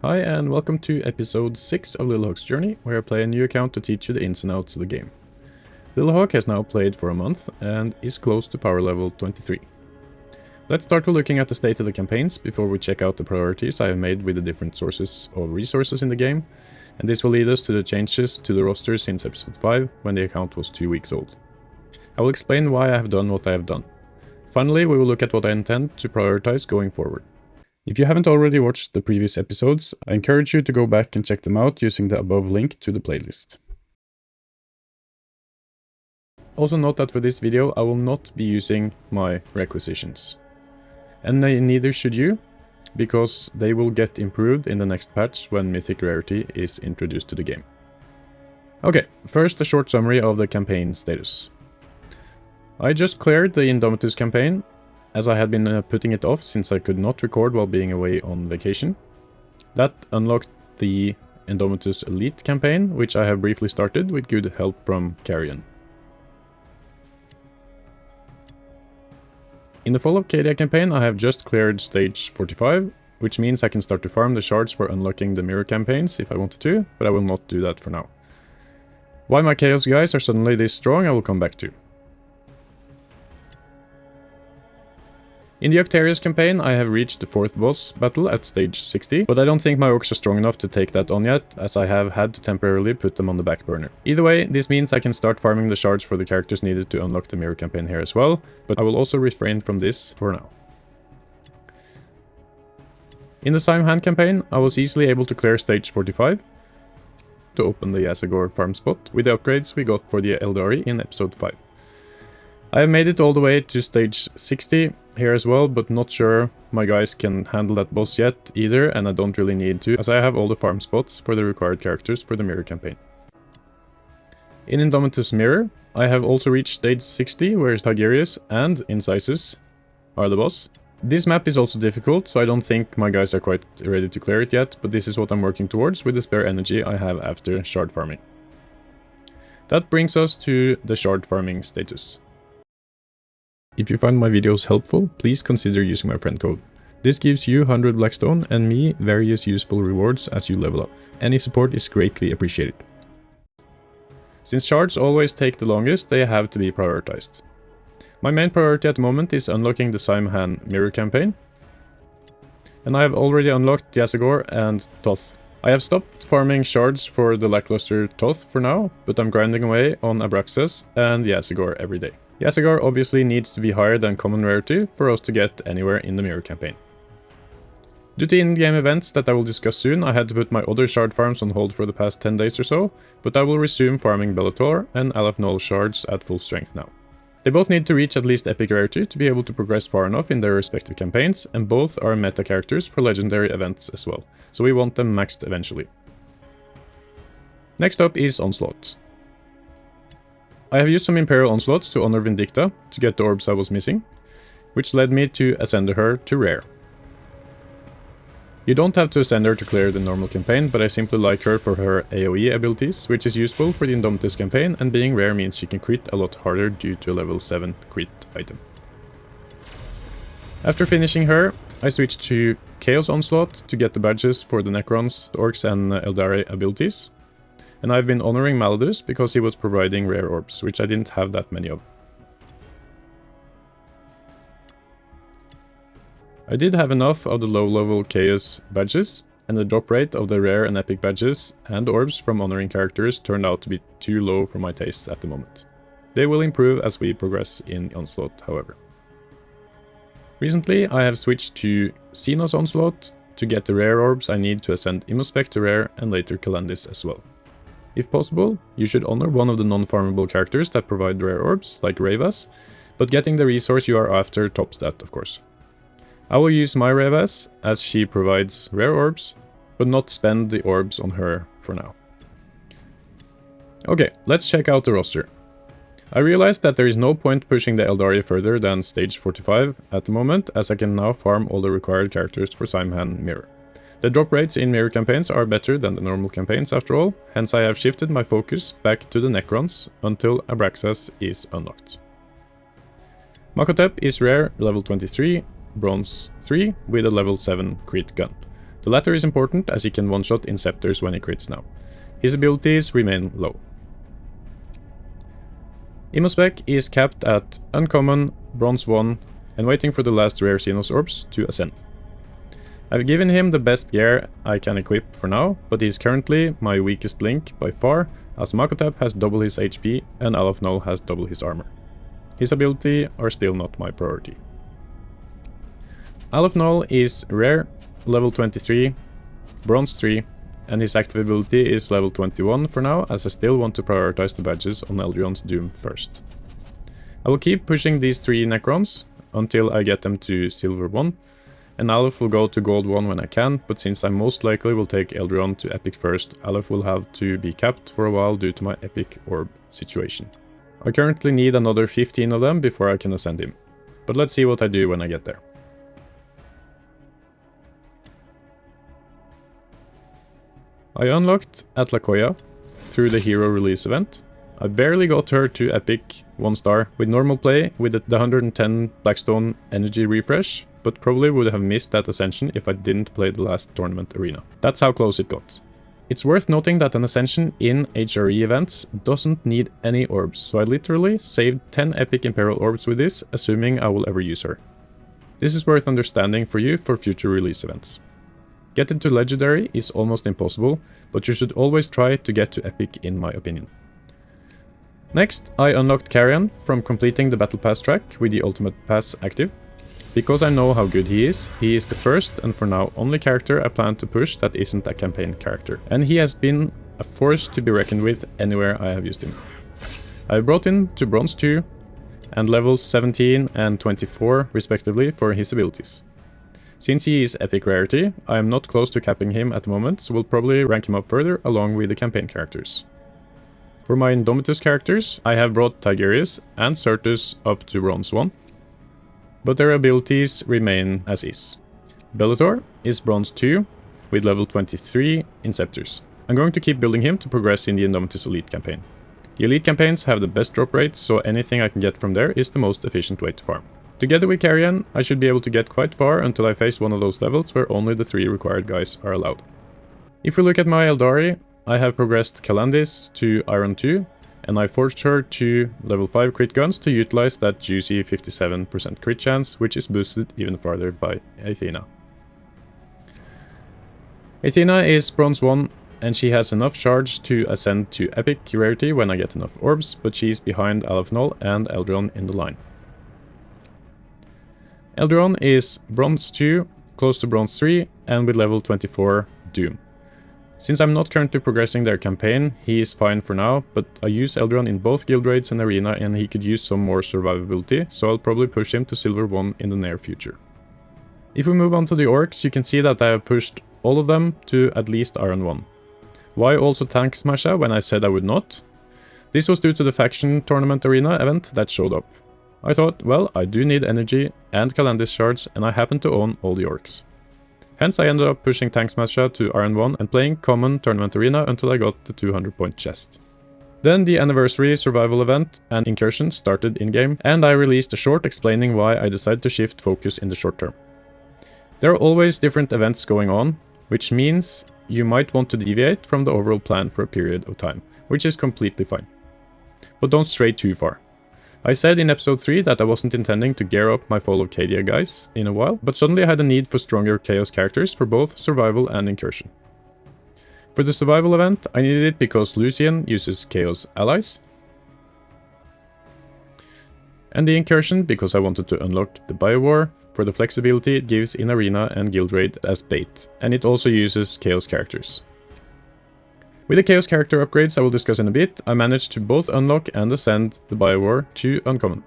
Hi and welcome to episode 6 of Lilhawk's journey, where I play a new account to teach you the ins and outs of the game. Lilhawk has now played for a month and is close to power level 23. Let's start with looking at the state of the campaigns before we check out the priorities I have made with the different sources of resources in the game, and this will lead us to the changes to the roster since episode 5, when the account was 2 weeks old. I will explain why I have done what I have done. Finally, we will look at what I intend to prioritize going forward. If you haven't already watched the previous episodes, I encourage you to go back and check them out using the above link to the playlist. Also note that for this video I will not be using my requisitions. And neither should you, because they will get improved in the next patch when Mythic Rarity is introduced to the game. Okay, first a short summary of the campaign status. I just cleared the Indomitus campaign, as I had been putting it off since I could not record while being away on vacation. That unlocked the Indomitus Elite campaign, which I have briefly started with good help from Carrion. In the Fall of Cadia campaign I have just cleared stage 45, which means I can start to farm the shards for unlocking the mirror campaigns if I wanted to, but I will not do that for now. Why my Chaos guys are suddenly this strong I will come back to. In the Octarius campaign I have reached the 4th boss battle at stage 60, but I don't think my orcs are strong enough to take that on yet, as I have had to temporarily put them on the back burner. Either way, this means I can start farming the shards for the characters needed to unlock the mirror campaign here as well, but I will also refrain from this for now. In the Simhan campaign I was easily able to clear stage 45 to open the Yazagor farm spot with the upgrades we got for the Eldari in episode 5. I have made it all the way to stage 60 here as well, but not sure my guys can handle that boss yet either, and I don't really need to, as I have all the farm spots for the required characters for the mirror campaign. In Indomitus Mirror, I have also reached stage 60, where Tigerius and Incisus are the boss. This map is also difficult, so I don't think my guys are quite ready to clear it yet, but this is what I'm working towards with the spare energy I have after shard farming. That brings us to the shard farming status. If you find my videos helpful, please consider using my friend code. This gives you 100 Blackstone and me various useful rewards as you level up. Any support is greatly appreciated. Since shards always take the longest, they have to be prioritized. My main priority at the moment is unlocking the Simhan mirror campaign, and I have already unlocked Yazagor and Toth. I have stopped farming shards for the lackluster Toth for now, but I'm grinding away on Abraxas and Yazagor every day. Yazagor obviously needs to be higher than common rarity for us to get anywhere in the mirror campaign. Due to in-game events that I will discuss soon, I had to put my other shard farms on hold for the past 10 days or so, but I will resume farming Bellator and Alaf shards at full strength now. They both need to reach at least epic rarity to be able to progress far enough in their respective campaigns, and both are meta characters for legendary events as well, so we want them maxed eventually. Next up is Onslaught. I have used some Imperial Onslaught to honor Vindicta to get the orbs I was missing, which led me to ascend her to rare. You don't have to ascend her to clear the normal campaign, but I simply like her for her AoE abilities, which is useful for the Indomitus campaign, and being rare means she can crit a lot harder due to a level 7 crit item. After finishing her, I switched to Chaos Onslaught to get the badges for the Necrons, Orcs and Eldari abilities. And I've been honoring Maladus because he was providing rare orbs, which I didn't have that many of. I did have enough of the low-level Chaos badges, and the drop rate of the rare and epic badges and orbs from honoring characters turned out to be too low for my tastes at the moment. They will improve as we progress in Onslaught, however. Recently, I have switched to Xenos Onslaught to get the rare orbs I need to ascend Immospec to rare and later Calandis as well. If possible, you should honor one of the non-farmable characters that provide rare orbs, like Ravas, but getting the resource you are after tops that, of course. I will use my Ravas, as she provides rare orbs, but not spend the orbs on her for now. Okay, let's check out the roster. I realized that there is no point pushing the Eldari further than stage 45 at the moment, as I can now farm all the required characters for Simhan Mirror. The drop rates in mirror campaigns are better than the normal campaigns after all, hence I have shifted my focus back to the Necrons until Abraxas is unlocked. Makotep is rare, level 23, bronze 3, with a level 7 crit gun. The latter is important as he can one-shot Inceptors when he crits now. His abilities remain low. Immospec is capped at Uncommon, Bronze 1, and waiting for the last rare Xenos Orbs to ascend. I've given him the best gear I can equip for now, but he is currently my weakest link by far, as Makotep has double his HP and Alaf-Null has double his armor. His ability are still not my priority. Alaf-Null is rare, level 23, bronze 3, and his active ability is level 21 for now, as I still want to prioritize the badges on Eldrion's Doom first. I will keep pushing these 3 Necrons until I get them to silver 1, and Aleph will go to gold 1 when I can, but since I most likely will take Eldrion to epic first, Aleph will have to be capped for a while due to my epic orb situation. I currently need another 15 of them before I can ascend him, but let's see what I do when I get there. I unlocked Atlacoya through the hero release event. I barely got her to epic 1 star with normal play with the 110 Blackstone energy refresh, but probably would have missed that ascension if I didn't play the last tournament arena. That's how close it got. It's worth noting that an ascension in HRE events doesn't need any orbs, so I literally saved 10 epic Imperial orbs with this, assuming I will ever use her. This is worth understanding for you for future release events. Getting to Legendary is almost impossible, but you should always try to get to epic in my opinion. Next, I unlocked Carrion from completing the Battle Pass track with the Ultimate Pass active. Because I know how good he is the first and for now only character I plan to push that isn't a campaign character, and he has been a force to be reckoned with anywhere I have used him. I brought him to bronze 2 and levels 17 and 24 respectively for his abilities. Since he is epic rarity, I am not close to capping him at the moment, so will probably rank him up further along with the campaign characters. For my Indomitus characters, I have brought Tigurius and Certus up to bronze 1, but their abilities remain as is. Bellator is bronze 2 with level 23 Inceptors. I'm going to keep building him to progress in the Indomitus Elite campaign. The Elite campaigns have the best drop rates, so anything I can get from there is the most efficient way to farm. Together with Carrion, I should be able to get quite far until I face one of those levels where only the 3 required guys are allowed. If we look at my Eldari, I have progressed Calandis to Iron 2, and I forged her to level 5 crit guns to utilize that juicy 57% crit chance, which is boosted even farther by Athena. Athena is bronze 1, and she has enough charge to ascend to epic rarity when I get enough orbs, but she's behind Alaf-Null and Eldron in the line. Eldron is bronze 2, close to bronze 3, and with level 24 Doom. Since I'm not currently progressing their campaign, he is fine for now, but I use Eldron in both guild raids and arena and he could use some more survivability, so I'll probably push him to silver 1 in the near future. If we move on to the orcs, you can see that I have pushed all of them to at least Iron 1. Why also Tank Smasher when I said I would not? This was due to the faction tournament arena event that showed up. I thought, well, I do need energy and Calandis shards, and I happen to own all the orcs. Hence I ended up pushing Tank Smasher to Iron 1 and playing common tournament arena until I got the 200 point chest. Then the anniversary survival event and incursion started in-game, and I released a short explaining why I decided to shift focus in the short term. There are always different events going on, which means you might want to deviate from the overall plan for a period of time, which is completely fine. But don't stray too far. I said in episode 3 that I wasn't intending to gear up my Fall of Cadia guys in a while, but suddenly I had a need for stronger Chaos characters for both survival and incursion. For the survival event, I needed it because Lucian uses Chaos allies, and the incursion because I wanted to unlock the Biowar for the flexibility it gives in arena and guild raid as bait, and it also uses Chaos characters. With the Chaos character upgrades I will discuss in a bit, I managed to both unlock and ascend the Biowar to Uncommon.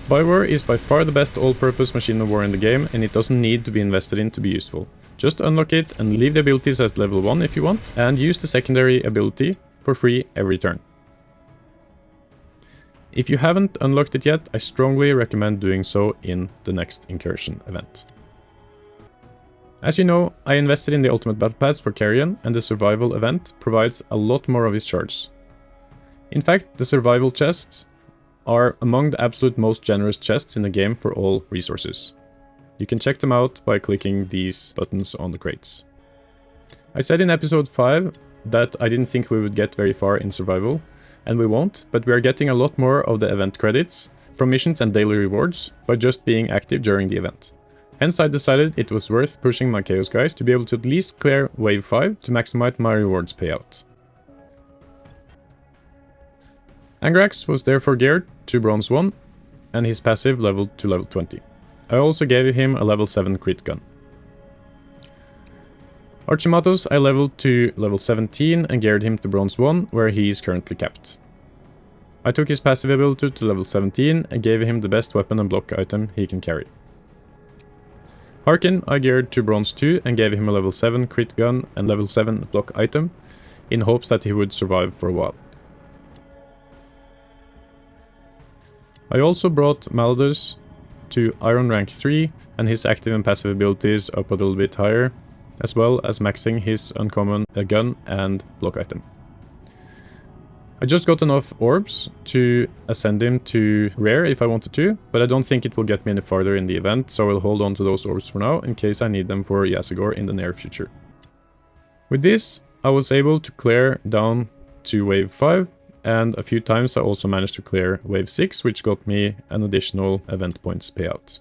Biowar is by far the best all-purpose machine of war in the game, and it doesn't need to be invested in to be useful. Just unlock it and leave the abilities as level 1 if you want, and use the secondary ability for free every turn. If you haven't unlocked it yet, I strongly recommend doing so in the next incursion event. As you know, I invested in the Ultimate Battle Pass for Carrion, and the survival event provides a lot more of his shards. In fact, the survival chests are among the absolute most generous chests in the game for all resources. You can check them out by clicking these buttons on the crates. I said in episode 5 that I didn't think we would get very far in survival, and we won't, but we are getting a lot more of the event credits from missions and daily rewards by just being active during the event. Hence I decided it was worth pushing my Chaos guys to be able to at least clear Wave 5 to maximize my rewards payout. Abraxas was therefore geared to Bronze 1, and his passive leveled to level 20. I also gave him a level 7 crit gun. Archimatos I leveled to level 17 and geared him to Bronze 1, where he is currently capped. I took his passive ability to level 17 and gave him the best weapon and block item he can carry. Harkin I geared to Bronze 2 and gave him a level 7 crit gun and level 7 block item, in hopes that he would survive for a while. I also brought Maladus to Iron rank 3 and his active and passive abilities up a little bit higher, as well as maxing his uncommon gun and block item. I just got enough orbs to ascend him to rare if I wanted to, but I don't think it will get me any farther in the event, so I'll hold on to those orbs for now in case I need them for Yasagor in the near future. With this, I was able to clear down to Wave 5, and a few times I also managed to clear Wave 6, which got me an additional event points payout.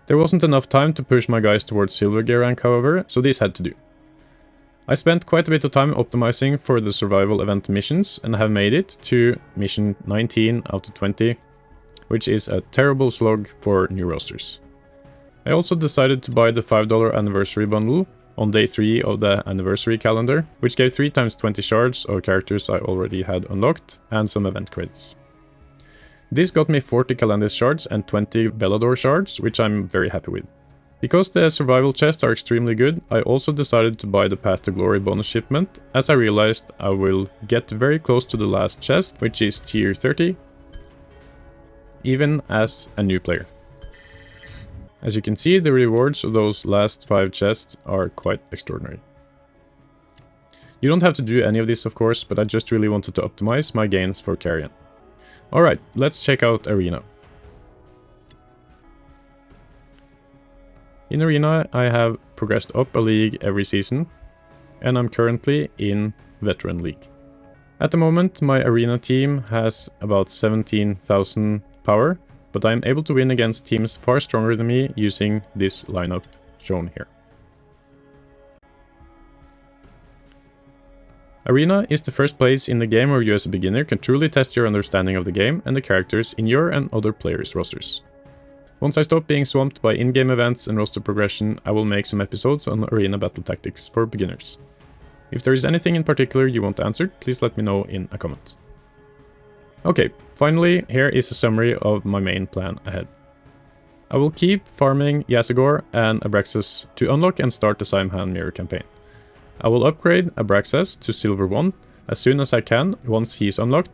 There wasn't enough time to push my guys towards Silver Gear rank, however, so this had to do. I spent quite a bit of time optimizing for the survival event missions and have made it to mission 19 out of 20, which is a terrible slog for new rosters. I also decided to buy the $5 anniversary bundle on day 3 of the anniversary calendar, which gave 3 times 20 shards of characters I already had unlocked and some event credits. This got me 40 Calandis shards and 20 Bellador shards, which I'm very happy with. Because the survival chests are extremely good, I also decided to buy the Path to Glory bonus shipment, as I realized I will get very close to the last chest, which is tier 30, even as a new player. As you can see, the rewards of those last 5 chests are quite extraordinary. You don't have to do any of this, of course, but I just really wanted to optimize my gains for Carrion. Alright, let's check out Arena. In Arena, I have progressed up a league every season, and I'm currently in Veteran League. At the moment, my Arena team has about 17,000 power, but I'm able to win against teams far stronger than me using this lineup shown here. Arena is the first place in the game where you as a beginner can truly test your understanding of the game and the characters in your and other players' rosters. Once I stop being swamped by in-game events and roster progression, I will make some episodes on Arena battle tactics for beginners. If there is anything in particular you want answered, please let me know in a comment. Okay, finally, here is a summary of my main plan ahead. I will keep farming Yasagor and Abraxas to unlock and start the Simhan Mirror campaign. I will upgrade Abraxas to Silver 1 as soon as I can once he is unlocked,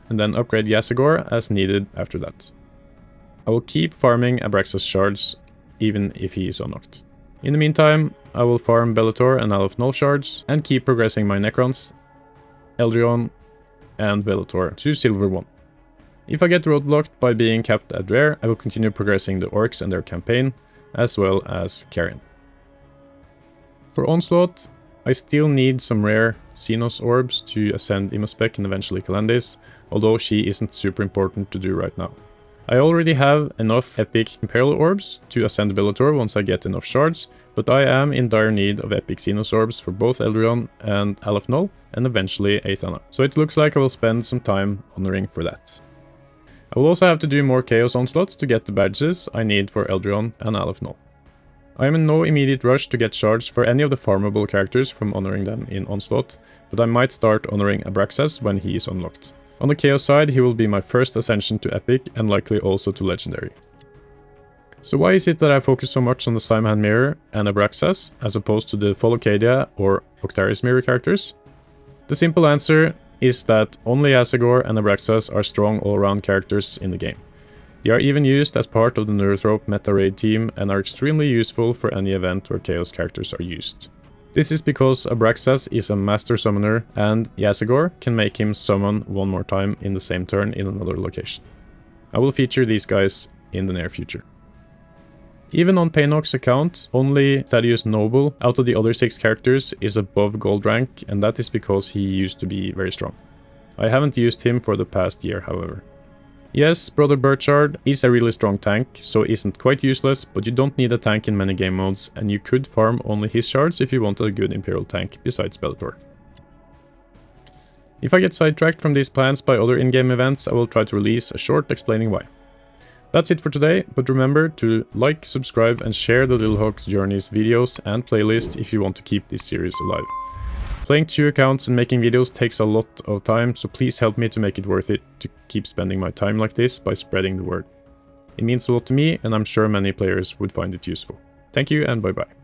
and then upgrade Yasagor as needed after that. I will keep farming Abraxas shards even if he is unlocked. In the meantime, I will farm Bellator and Alf Null shards and keep progressing my Necrons, Eldrion and Bellator to Silver 1. If I get roadblocked by being capped at rare, I will continue progressing the Orcs and their campaign, as well as Carrion. For Onslaught, I still need some rare Xenos orbs to ascend Imaspec and eventually Calandis, although she isn't super important to do right now. I already have enough epic Imperial orbs to ascend Bellator once I get enough shards, but I am in dire need of epic Xenos orbs for both Eldrion and Alf Null, and eventually Aethana. So it looks like I will spend some time honoring for that. I will also have to do more Chaos Onslaught to get the badges I need for Eldrion and Alf Null. I am in no immediate rush to get shards for any of the farmable characters from honoring them in Onslaught, but I might start honoring Abraxas when he is unlocked. On the Chaos side, he will be my first ascension to Epic and likely also to Legendary. So why is it that I focus so much on the Simhan Mirror and Abraxas as opposed to the Follocadia or Octarius Mirror characters? The simple answer is that only Yasagor and Abraxas are strong all-around characters in the game. They are even used as part of the Neurothrope meta raid team and are extremely useful for any event where Chaos characters are used. This is because Abraxas is a master summoner and Yasagor can make him summon one more time in the same turn in another location. I will feature these guys in the near future. Even on Painock's account, only Thaddeus Noble out of the other 6 characters is above gold rank, and that is because he used to be very strong. I haven't used him for the past year, however. Yes, Brother Burchard is a really strong tank, so isn't quite useless, but you don't need a tank in many game modes, and you could farm only his shards if you want a good Imperial tank besides Bellator. If I get sidetracked from these plans by other in-game events, I will try to release a short explaining why. That's it for today, but remember to like, subscribe and share the Lilhawk's Journeys videos and playlist if you want to keep this series alive. Playing 2 accounts and making videos takes a lot of time, so please help me to make it worth it to keep spending my time like this by spreading the word. It means a lot to me, and I'm sure many players would find it useful. Thank you and bye bye.